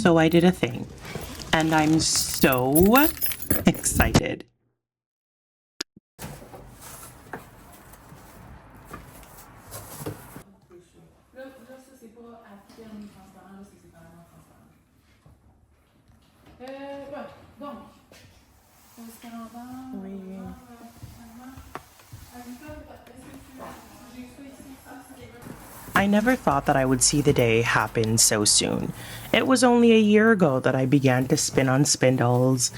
So I did a thing, and I'm so excited. I never thought that I would see the day happen so soon. It was only a year ago that I began to spin on spindles,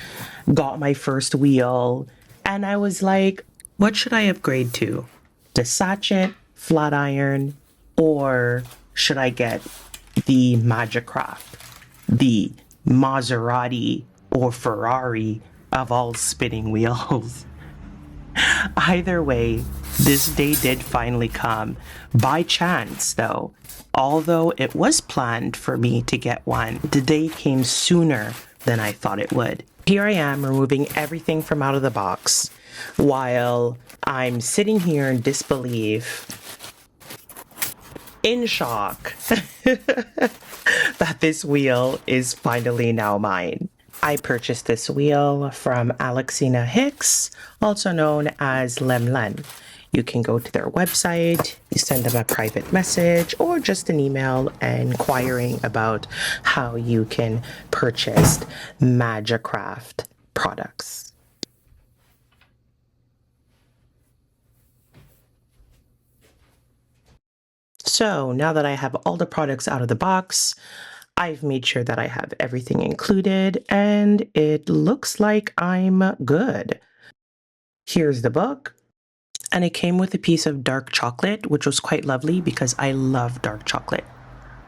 got my first wheel, and I was like, what should I upgrade to? The sachet, flat iron, or should I get the Majacraft, the Maserati or Ferrari of all spinning wheels? Either way, this day did finally come. By chance, though. Although it was planned for me to get one, the day came sooner than I thought it would. Here I am removing everything from out of the box while I'm sitting here in disbelief, in shock that this wheel is finally now mine. I purchased this wheel from Alexina Hicks, also known as Lemlen. You can go to their website, you send them a private message, or just an email inquiring about how you can purchase Majacraft products. So now that I have all the products out of the box, I've made sure that I have everything included, and it looks like I'm good. Here's the book, and it came with a piece of dark chocolate, which was quite lovely because I love dark chocolate.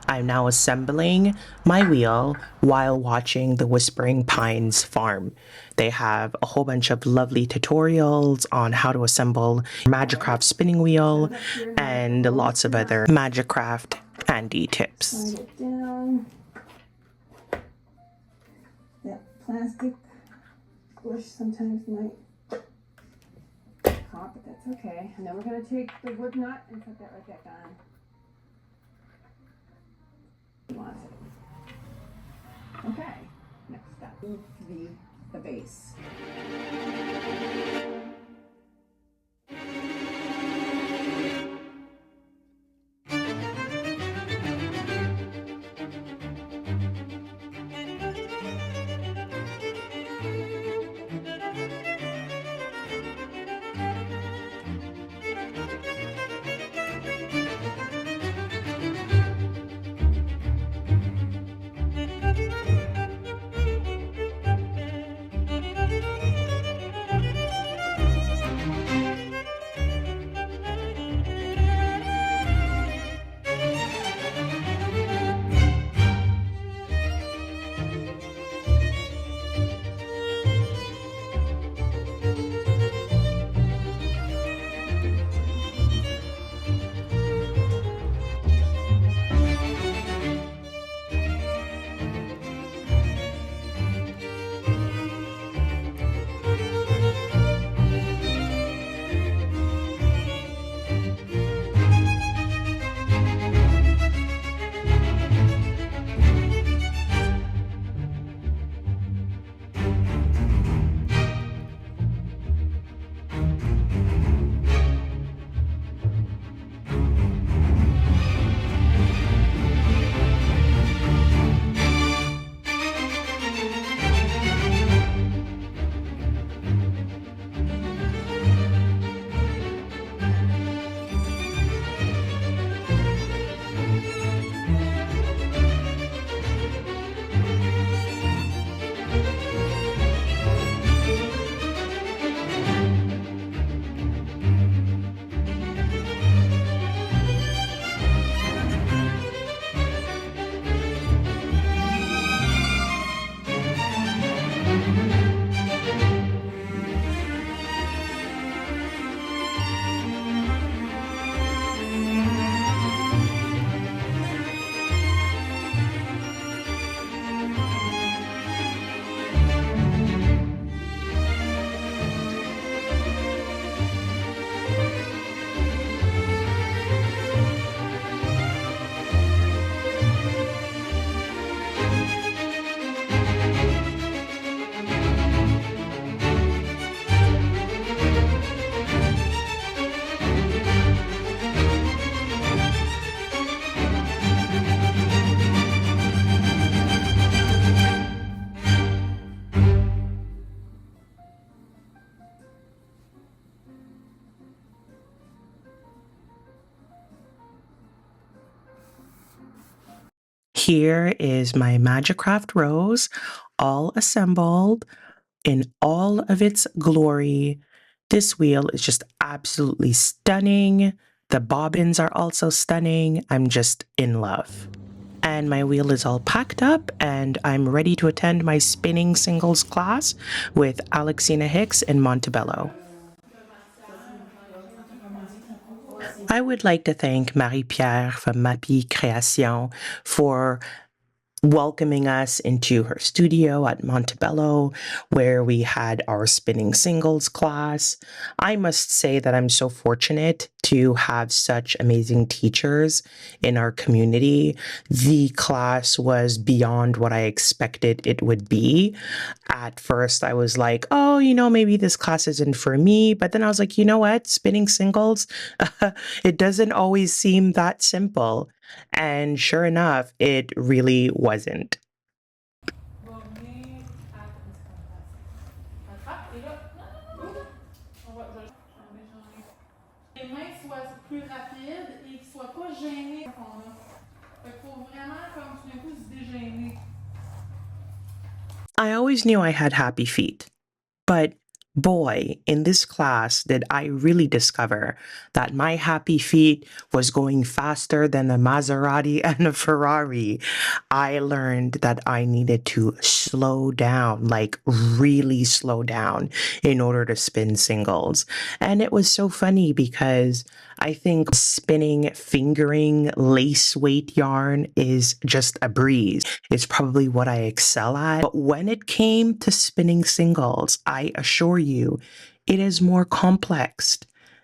I'm now assembling my wheel while watching the Whispering Pines farm. They have a whole bunch of lovely tutorials on how to assemble Majacraft spinning wheel and lots of other Majacraft handy tips. Slide it down. That plastic squish sometimes might pop, but that's okay. And then we're going to take the wood nut and put that right back on. Okay, next step, the base. Here is my Majacraft rose, all assembled in all of its glory. This wheel is just absolutely stunning. The bobbins are also stunning. I'm just in love. And my wheel is all packed up and I'm ready to attend my spinning singles class with Alexina Hicks in Montebello. I would like to thank Marie-Pierre from Mapi Création for welcoming us into her studio at Montebello, where we had our spinning singles class. I must say that I'm so fortunate to have such amazing teachers in our community. The class was beyond what I expected it would be. At first, I was like, oh, maybe this class isn't for me. But then I was like, you know what? Spinning singles, it doesn't always seem that simple. And sure enough, it really wasn't. I always knew I had happy feet, but boy, in this class did I really discover that my happy feet was going faster than a Maserati and a Ferrari. I learned that I needed to slow down, like really slow down in order to spin singles. And it was so funny because I think spinning, fingering lace weight yarn is just a breeze. It's probably what I excel at. But when it came to spinning singles, I assure you, it is more complex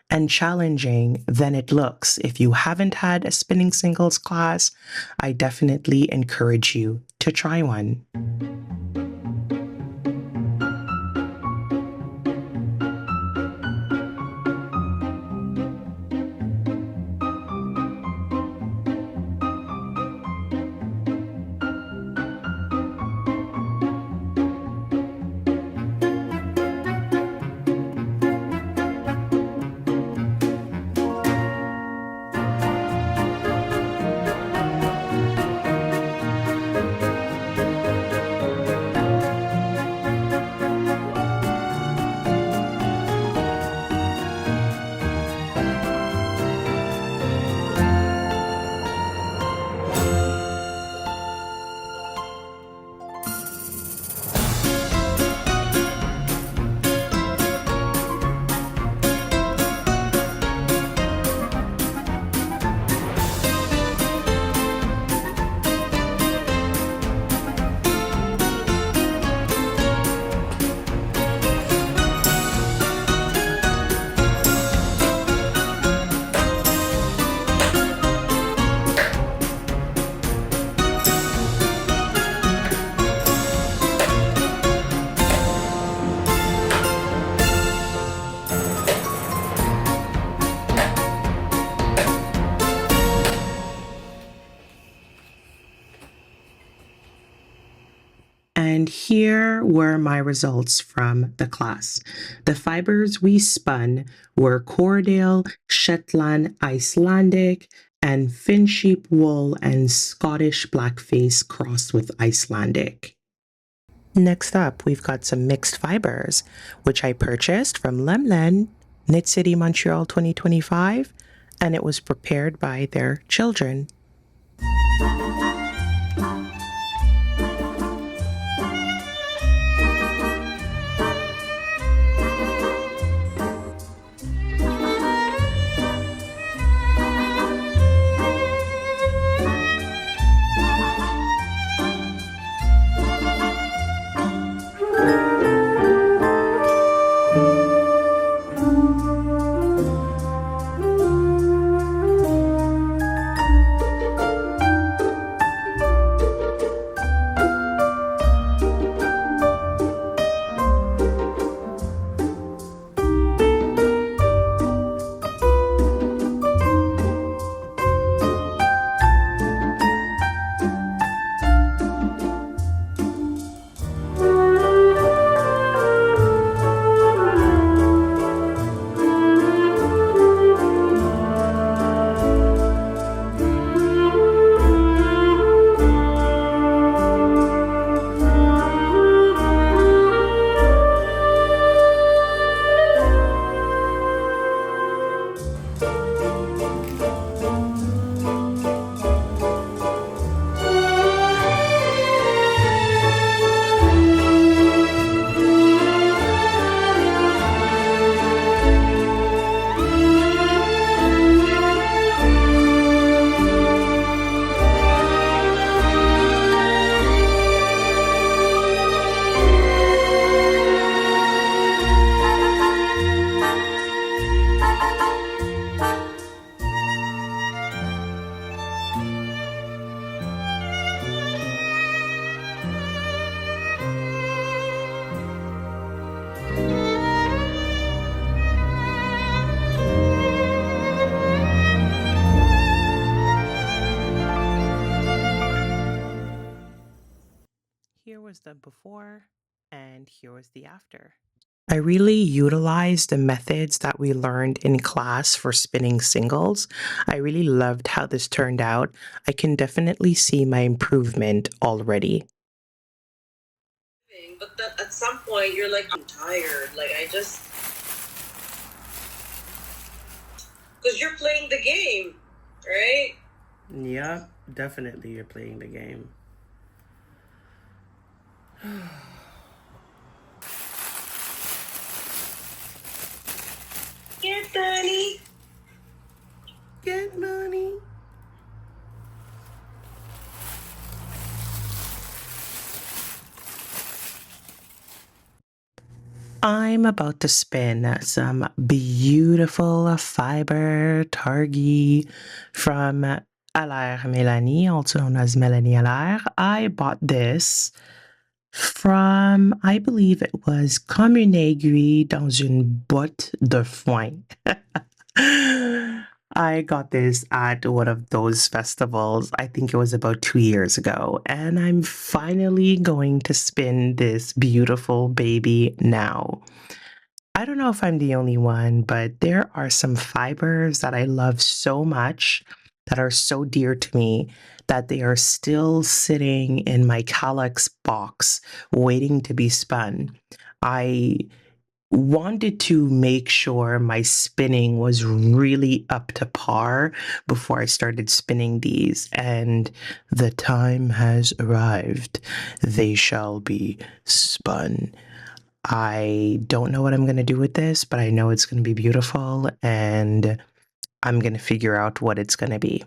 and challenging than it looks. If you haven't had a spinning singles class, I definitely encourage you to try one. And here were my results from the class. The fibers we spun were Cordale, Shetland, Icelandic, and Finsheep wool and Scottish blackface crossed with Icelandic. Next up, we've got some mixed fibers, which I purchased from Lemlen, Knit City, Montreal 2025, and it was prepared by their children. Here was the before, and here was the after. I really utilized the methods that we learned in class for spinning singles. I really loved how this turned out. I can definitely see my improvement already. But that at some point you're like, I'm tired. Like I just because you're playing the game, right? Yeah, definitely you're playing the game. Get money. Get money. I'm about to spin some beautiful fiber targi from Alaire Mélanie, also known as Mélanie Alaire. I bought this from, I believe it was comme une aiguille dans une botte de foin. I got this at one of those festivals. I think it was about 2 years ago. And I'm finally going to spin this beautiful baby now. I don't know if I'm the only one, but there are some fibers that I love so much that are so dear to me that they are still sitting in my Calyx box waiting to be spun. I wanted to make sure my spinning was really up to par before I started spinning these, and the time has arrived. They shall be spun. I don't know what I'm going to do with this, but I know it's going to be beautiful, and I'm going to figure out what it's going to be.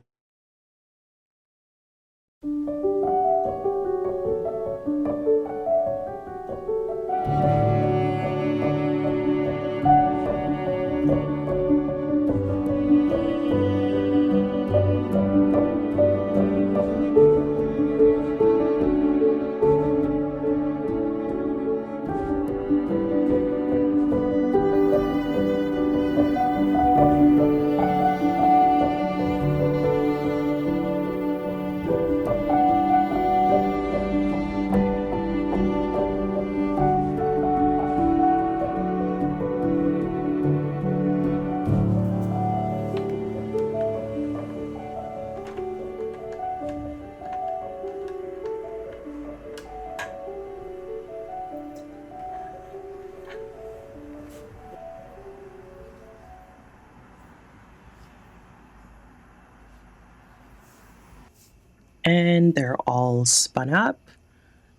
And they're all spun up,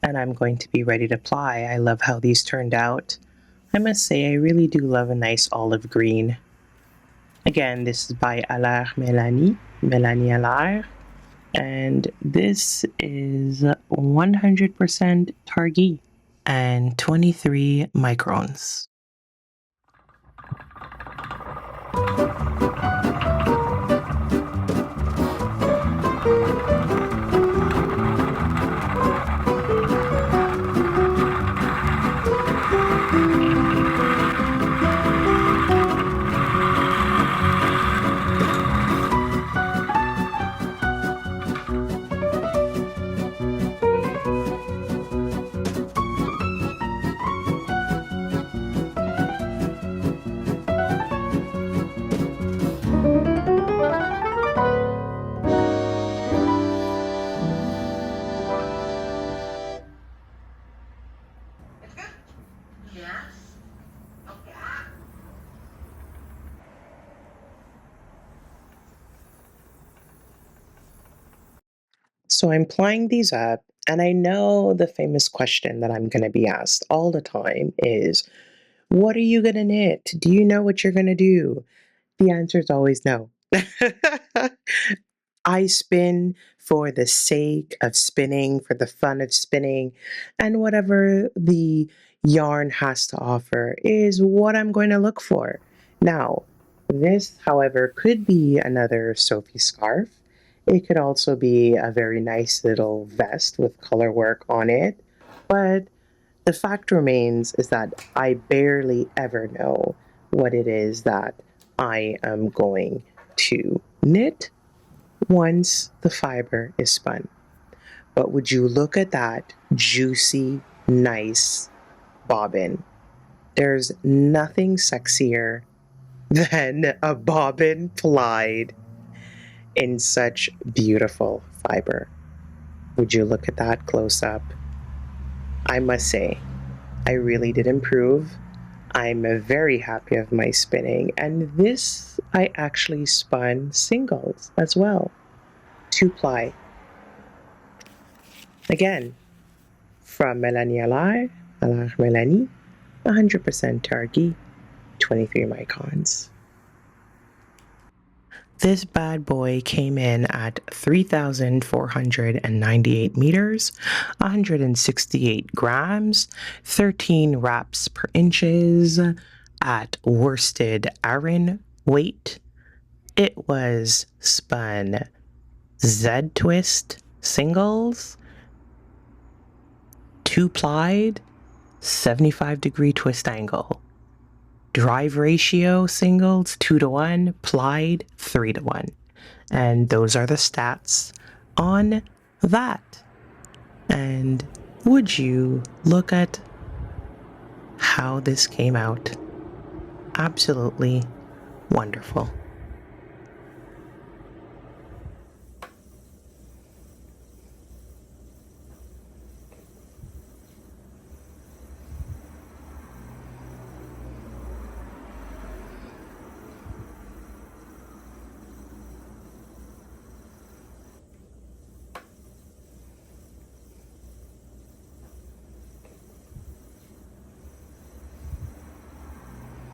and I'm going to be ready to apply. I love how these turned out. I must say, I really do love a nice olive green. Again, this is by Alaire Mélanie, Mélanie Alaire, and this is 100% Targi and 23 microns. So I'm plying these up, and I know the famous question that I'm going to be asked all the time is, what are you going to knit? Do you know what you're going to do? The answer is always no. I spin for the sake of spinning, for the fun of spinning, and whatever the yarn has to offer is what I'm going to look for. Now, this, however, could be another Sophie scarf. It could also be a very nice little vest with color work on it. But the fact remains is that I barely ever know what it is that I am going to knit once the fiber is spun. But would you look at that juicy, nice bobbin? There's nothing sexier than a bobbin plied in such beautiful fiber. Would you look at that close up? I must say, I really did improve. I'm very happy of my spinning, and this I actually spun singles as well. 2-ply. Again, from Melanie Allard, Melanie, 100% Targi, 23 microns. This bad boy came in at 3,498 meters, 168 grams, 13 wraps per inches at worsted Aran weight. It was spun Z-twist singles, 2-plied, 75-degree twist angle. Drive ratio singles 2-to-1, plied 3-to-1. And those are the stats on that. And would you look at how this came out? Absolutely wonderful.